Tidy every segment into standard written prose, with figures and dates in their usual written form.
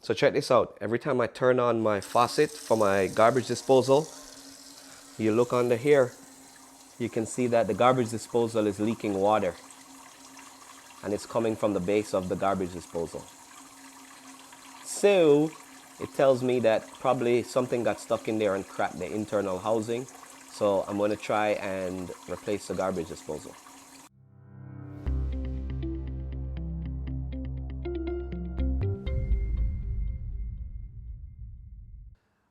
So check this out. Every time I turn on my faucet for my garbage disposal, you look under here, you can see that the garbage disposal is leaking water. And it's coming from the base of the garbage disposal. So it tells me that probably something got stuck in there and cracked the internal housing. So I'm going to try and replace the garbage disposal.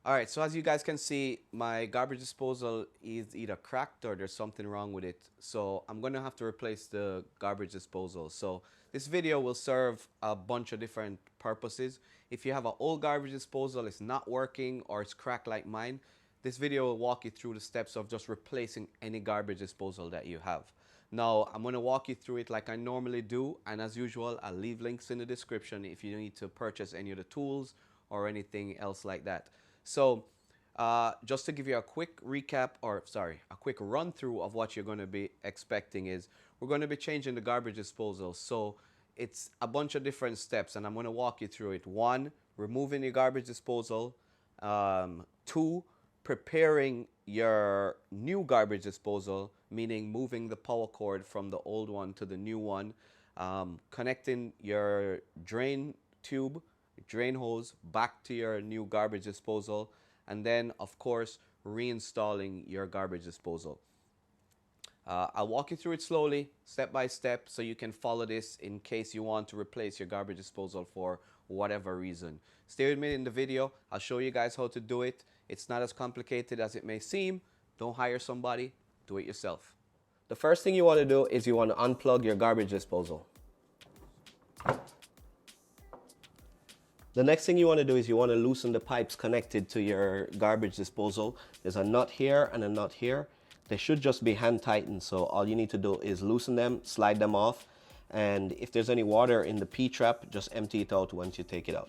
All right, so as you guys can see, my garbage disposal is either cracked or there's something wrong with it. So I'm gonna have to replace the garbage disposal. So this video will serve a bunch of different purposes. If you have an old garbage disposal, it's not working or it's cracked like mine, this video will walk you through the steps of just replacing any garbage disposal that you have. Now, I'm gonna walk you through it like I normally do, and as usual, I'll leave links in the description if you need to purchase any of the tools or anything else like that. So just to give you a quick recap, or sorry, a quick run through of what you're going to be expecting is we're going to be changing the garbage disposal. So it's a bunch of different steps and I'm going to walk you through it. 1, removing your garbage disposal. 2, preparing your new garbage disposal, meaning moving the power cord from the old one to the new one. Connecting your drain tube, drain hose back to your new garbage disposal, and then of course reinstalling your garbage disposal. I'll walk you through it slowly, step by step, so you can follow this in case you want to replace your garbage disposal for whatever reason. Stay with me in the video. I'll show you guys how to do it. It's not as complicated as it may seem. Don't hire somebody, do it yourself. The first thing you want to do is you want to unplug your garbage disposal. The next thing you want to do is you want to loosen the pipes connected to your garbage disposal. There's a nut here and a nut here. They should just be hand tightened, so all you need to do is loosen them, slide them off, and if there's any water in the P-trap, just empty it out once you take it out.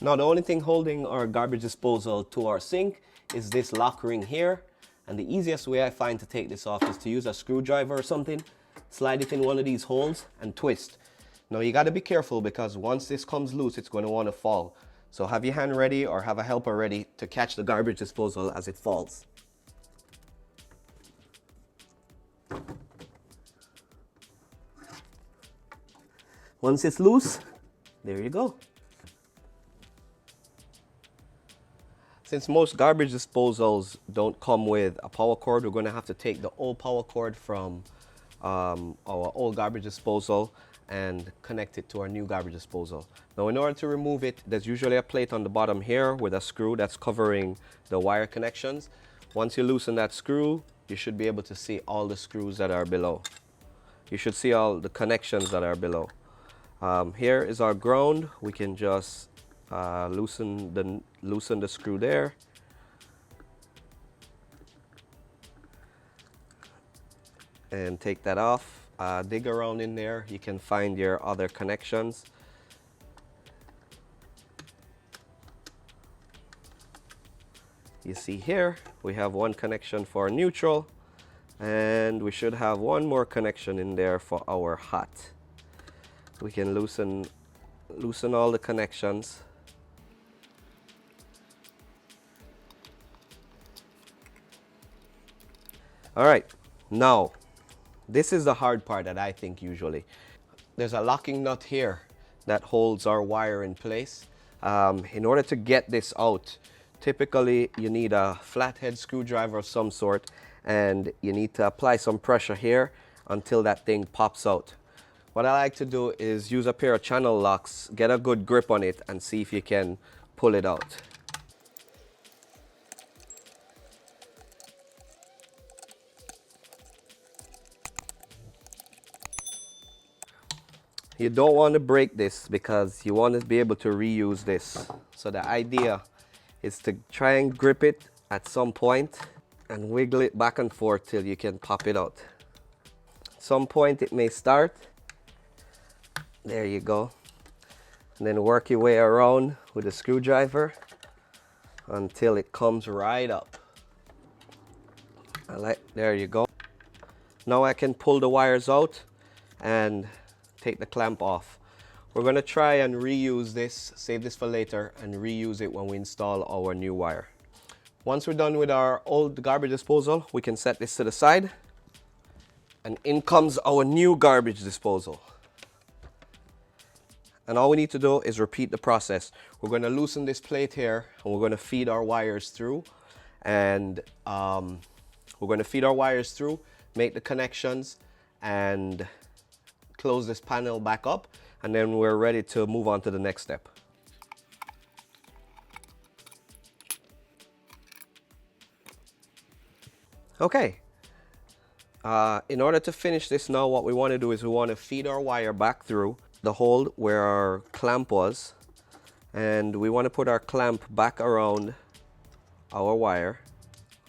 Now the only thing holding our garbage disposal to our sink is this lock ring here, and the easiest way I find to take this off is to use a screwdriver or something, slide it in one of these holes and twist. Now you got to be careful because once this comes loose it's going to want to fall. So have your hand ready or have a helper ready to catch the garbage disposal as it falls. Once it's loose, there you go. Since most garbage disposals don't come with a power cord, we're going to have to take the old power cord from our old garbage disposal and connect it to our new garbage disposal. Now in order to remove it, there's usually a plate on the bottom here with a screw that's covering the wire connections. Once you loosen that screw, you should be able to see all the screws that are below. You should see all the connections that are below. Here is our ground. We can just loosen the screw there, and take that off. Dig around in there, you can find your other connections. You see here we have one connection for neutral, and we should have one more connection in there for our hot. We can loosen all the connections. All right, now this is the hard part that I think usually. There's a locking nut here that holds our wire in place. In order to get this out, typically you need a flathead screwdriver of some sort, and you need to apply some pressure here until that thing pops out. What I like to do is use a pair of channel locks, get a good grip on it, and see if you can pull it out. You don't want to break this because you want to be able to reuse this. So the idea is to try and grip it at some point and wiggle it back and forth till you can pop it out. At some point it may start. There you go. and then work your way around with a screwdriver until it comes right up. There you go. Now I can pull the wires out and take the clamp off. We're going to try and reuse this, save this for later, and reuse it when we install our new wire. Once we're done with our old garbage disposal, we can set this to the side, and in comes our new garbage disposal. And all we need to do is repeat the process. We're going to loosen this plate here, and we're going to feed our wires through, and make the connections and close this panel back up, and then we're ready to move on to the next step. Okay, in order to finish this now, what we want to do is we want to feed our wire back through the hole where our clamp was, and we want to put our clamp back around our wire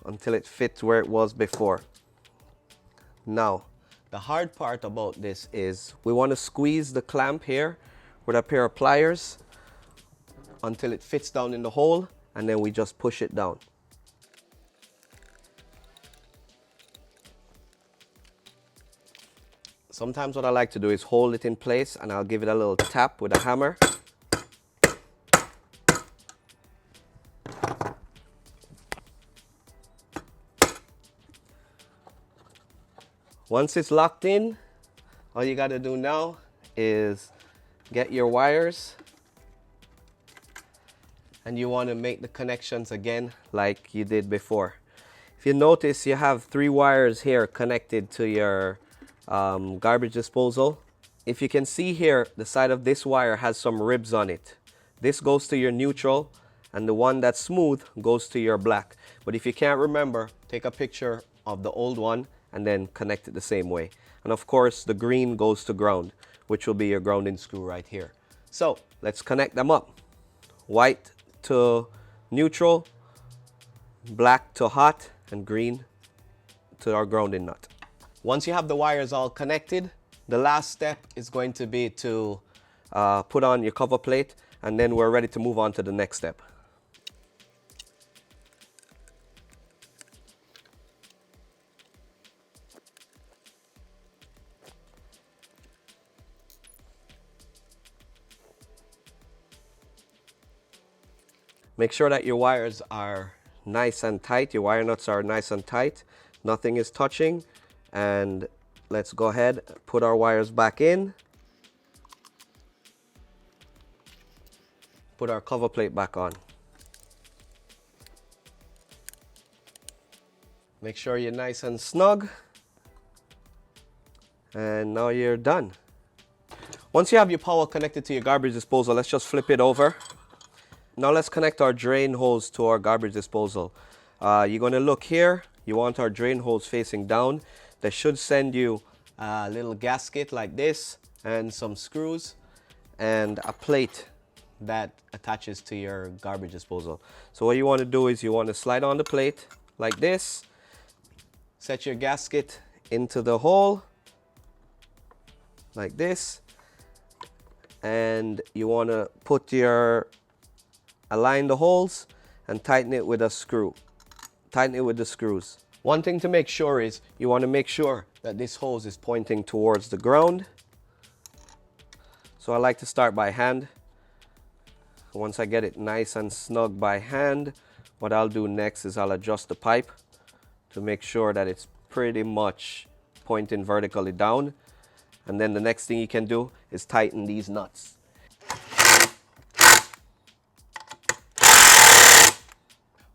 until it fits where it was before. Now, the hard part about this is we want to squeeze the clamp here with a pair of pliers until it fits down in the hole, and then we just push it down. Sometimes what I like to do is hold it in place, and I'll give it a little tap with a hammer. Once it's locked in, all you got to do now is get your wires, and you want to make the connections again like you did before. If you notice, you have 3 wires here connected to your garbage disposal. If you can see here, the side of this wire has some ribs on it. This goes to your neutral, and the one that's smooth goes to your black. But if you can't remember, take a picture of the old one and then connect it the same way. And of course, the green goes to ground, which will be your grounding screw right here. So let's connect them up. White to neutral, black to hot, and green to our grounding nut. Once you have the wires all connected, the last step is going to be to put on your cover plate, and then we're ready to move on to the next step. Make sure that your wires are nice and tight, your wire nuts are nice and tight, nothing is touching. And let's go ahead, put our wires back in, put our cover plate back on. Make sure you're nice and snug, and now you're done. Once you have your power connected to your garbage disposal, let's just flip it over. Now let's connect our drain hose to our garbage disposal. You're going to look here, you want our drain hose facing down. They should send you a little gasket like this, and some screws, and a plate that attaches to your garbage disposal. So what you want to do is you want to slide on the plate like this, set your gasket into the hole like this, and you want to align the holes and tighten it with a screw. Tighten it with the screws. One thing to make sure is you want to make sure that this hose is pointing towards the ground. So I like to start by hand. Once I get it nice and snug by hand, what I'll do next is I'll adjust the pipe to make sure that it's pretty much pointing vertically down. And then the next thing you can do is tighten these nuts.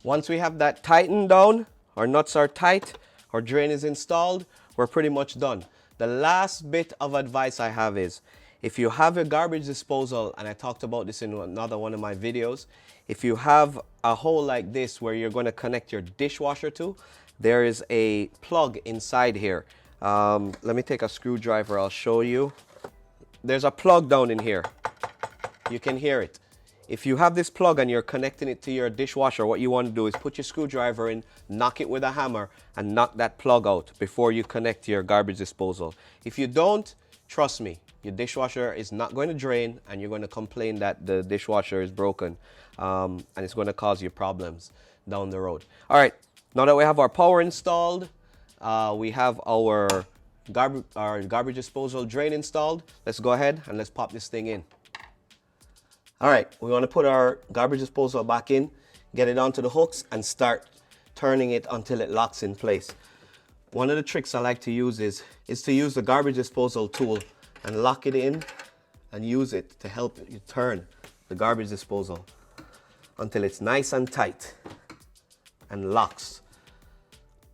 Once we have that tightened down, our nuts are tight, our drain is installed, we're pretty much done. The last bit of advice I have is, if you have a garbage disposal, and I talked about this in another one of my videos, if you have a hole like this where you're going to connect your dishwasher to, there is a plug inside here. Let me take a screwdriver, I'll show you. There's a plug down in here. You can hear it. If you have this plug and you're connecting it to your dishwasher, what you want to do is put your screwdriver in, knock it with a hammer, and knock that plug out before you connect to your garbage disposal. If you don't, trust me, your dishwasher is not going to drain, and you're going to complain that the dishwasher is broken, and it's going to cause you problems down the road. All right, now that we have our power installed, we have our garbage disposal drain installed. Let's go ahead and let's pop this thing in. All right, we want to put our garbage disposal back in, get it onto the hooks, and start turning it until it locks in place. One of the tricks I like to use is to use the garbage disposal tool and lock it in and use it to help you turn the garbage disposal until it's nice and tight and locks.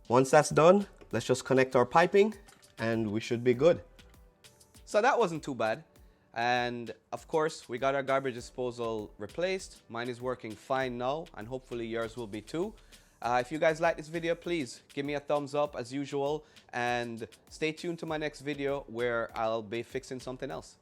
Once that's done, let's just connect our piping and we should be good. So that wasn't too bad. And of course, we got our garbage disposal replaced. Mine is working fine now, and hopefully yours will be too. If you guys like this video, please give me a thumbs up as usual, and stay tuned to my next video where I'll be fixing something else.